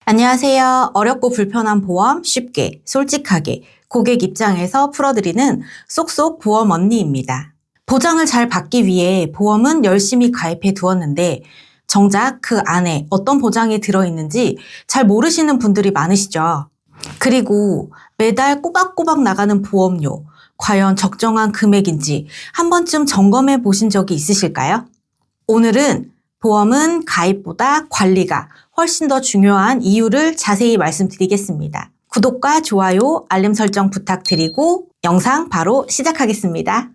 안녕하세요. 어렵고 불편한 보험 쉽게, 솔직하게 고객 입장에서 풀어드리는 쏙쏙 보험 언니입니다. 보장을 잘 받기 위해 보험은 열심히 가입해 두었는데 정작 그 안에 어떤 보장이 들어있는지 잘 모르시는 분들이 많으시죠. 그리고 매달 꼬박꼬박 나가는 보험료, 과연 적정한 금액인지 한 번쯤 점검해 보신 적이 있으실까요? 오늘은 보험은 가입보다 관리가 훨씬 더 중요한 이유를 자세히 말씀드리겠습니다. 구독과 좋아요, 알림 설정 부탁드리고 영상 바로 시작하겠습니다.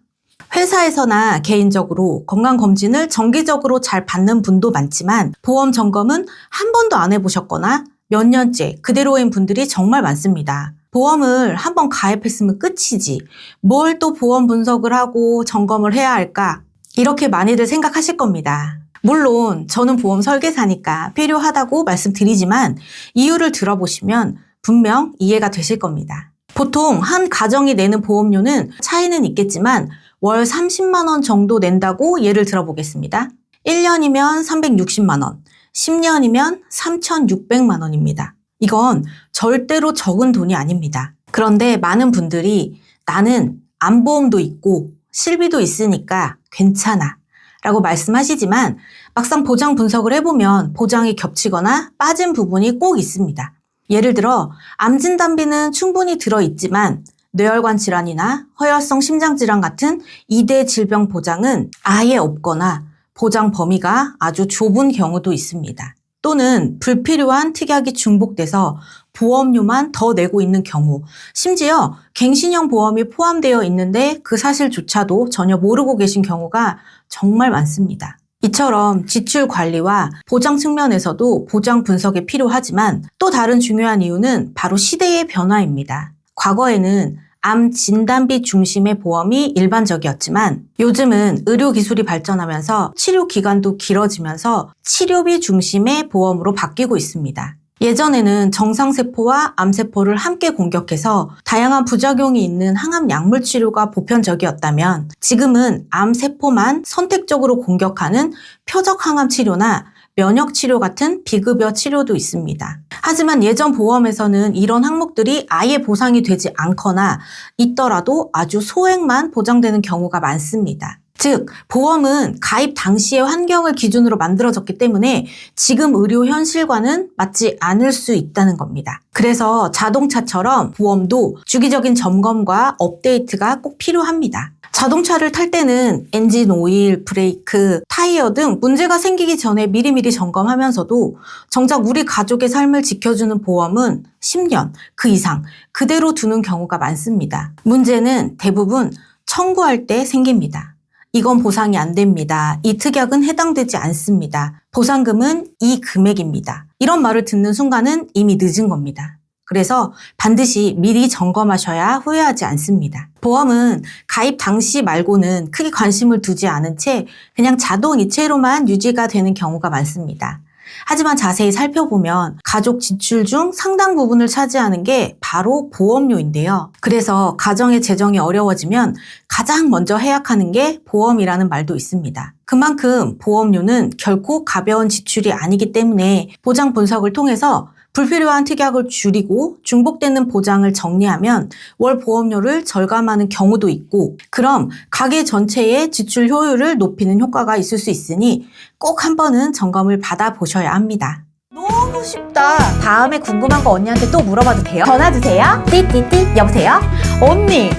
회사에서나 개인적으로 건강검진을 정기적으로 잘 받는 분도 많지만 보험 점검은 한 번도 안 해보셨거나 몇 년째 그대로인 분들이 정말 많습니다. 보험을 한번 가입했으면 끝이지 뭘 또 보험 분석을 하고 점검을 해야 할까? 이렇게 많이들 생각하실 겁니다. 물론 저는 보험 설계사니까 필요하다고 말씀드리지만 이유를 들어보시면 분명 이해가 되실 겁니다. 보통 한 가정이 내는 보험료는 차이는 있겠지만 월 30만 원 정도 낸다고 예를 들어보겠습니다. 1년이면 360만 원, 10년이면 3,600만 원입니다. 이건 절대로 적은 돈이 아닙니다. 그런데 많은 분들이 나는 암보험도 있고 실비도 있으니까 괜찮아 라고 말씀하시지만 막상 보장 분석을 해보면 보장이 겹치거나 빠진 부분이 꼭 있습니다. 예를 들어 암 진단비는 충분히 들어있지만 뇌혈관 질환이나 허혈성 심장질환 같은 2대 질병 보장은 아예 없거나 보장 범위가 아주 좁은 경우도 있습니다. 또는 불필요한 특약이 중복돼서 보험료만 더 내고 있는 경우, 심지어 갱신형 보험이 포함되어 있는데 그 사실조차도 전혀 모르고 계신 경우가 정말 많습니다. 이처럼 지출 관리와 보장 측면에서도 보장 분석이 필요하지만 또 다른 중요한 이유는 바로 시대의 변화입니다. 과거에는 암 진단비 중심의 보험이 일반적이었지만 요즘은 의료기술이 발전하면서 치료 기간도 길어지면서 치료비 중심의 보험으로 바뀌고 있습니다. 예전에는 정상세포와 암세포를 함께 공격해서 다양한 부작용이 있는 항암 약물 치료가 보편적이었다면 지금은 암세포만 선택적으로 공격하는 표적 항암 치료나 면역 치료 같은 비급여 치료도 있습니다. 하지만 예전 보험에서는 이런 항목들이 아예 보상이 되지 않거나 있더라도 아주 소액만 보장되는 경우가 많습니다. 즉, 보험은 가입 당시의 환경을 기준으로 만들어졌기 때문에 지금 의료 현실과는 맞지 않을 수 있다는 겁니다. 그래서 자동차처럼 보험도 주기적인 점검과 업데이트가 꼭 필요합니다. 자동차를 탈 때는 엔진 오일, 브레이크, 타이어 등 문제가 생기기 전에 미리미리 점검하면서도 정작 우리 가족의 삶을 지켜주는 보험은 10년, 그 이상 그대로 두는 경우가 많습니다. 문제는 대부분 청구할 때 생깁니다. 이건 보상이 안 됩니다. 이 특약은 해당되지 않습니다. 보상금은 이 금액입니다. 이런 말을 듣는 순간은 이미 늦은 겁니다. 그래서 반드시 미리 점검하셔야 후회하지 않습니다. 보험은 가입 당시 말고는 크게 관심을 두지 않은 채 그냥 자동 이체로만 유지가 되는 경우가 많습니다. 하지만 자세히 살펴보면 가족 지출 중 상당 부분을 차지하는 게 바로 보험료인데요. 그래서 가정의 재정이 어려워지면 가장 먼저 해약하는 게 보험이라는 말도 있습니다. 그만큼 보험료는 결코 가벼운 지출이 아니기 때문에 보장 분석을 통해서 불필요한 특약을 줄이고 중복되는 보장을 정리하면 월 보험료를 절감하는 경우도 있고 그럼 가계 전체의 지출 효율을 높이는 효과가 있을 수 있으니 꼭 한 번은 점검을 받아보셔야 합니다. 너무 쉽다. 다음에 궁금한 거 언니한테 또 물어봐도 돼요? 전화 주세요. 띠띠띠 여보세요? 언니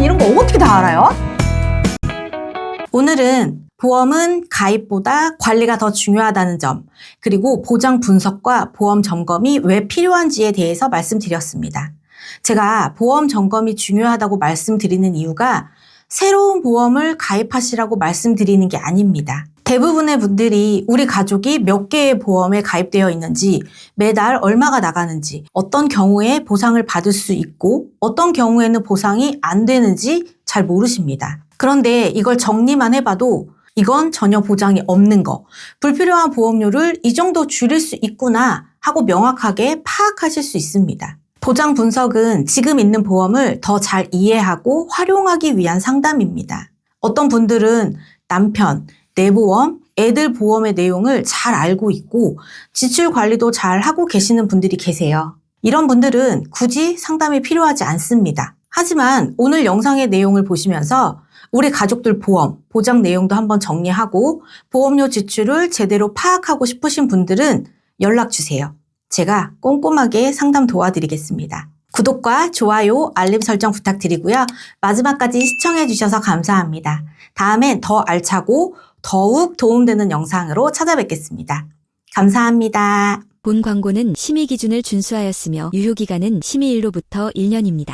이런 거 어떻게 다 알아요? 오늘은 보험은 가입보다 관리가 더 중요하다는 점, 그리고 보장 분석과 보험 점검이 왜 필요한지에 대해서 말씀드렸습니다. 제가 보험 점검이 중요하다고 말씀드리는 이유가 새로운 보험을 가입하시라고 말씀드리는 게 아닙니다. 대부분의 분들이 우리 가족이 몇 개의 보험에 가입되어 있는지, 매달 얼마가 나가는지, 어떤 경우에 보상을 받을 수 있고 어떤 경우에는 보상이 안 되는지 잘 모르십니다. 그런데 이걸 정리만 해봐도 이건 전혀 보장이 없는 거, 불필요한 보험료를 이 정도 줄일 수 있구나 하고 명확하게 파악하실 수 있습니다. 보장 분석은 지금 있는 보험을 더 잘 이해하고 활용하기 위한 상담입니다. 어떤 분들은 남편, 내 보험, 애들 보험의 내용을 잘 알고 있고 지출 관리도 잘 하고 계시는 분들이 계세요. 이런 분들은 굳이 상담이 필요하지 않습니다. 하지만 오늘 영상의 내용을 보시면서 우리 가족들 보험, 보장 내용도 한번 정리하고 보험료 지출을 제대로 파악하고 싶으신 분들은 연락 주세요. 제가 꼼꼼하게 상담 도와드리겠습니다. 구독과 좋아요, 알림 설정 부탁드리고요. 마지막까지 시청해 주셔서 감사합니다. 다음엔 더 알차고 더욱 도움되는 영상으로 찾아뵙겠습니다. 감사합니다. 본 광고는 심의 기준을 준수하였으며 유효기간은 심의일로부터 1년입니다.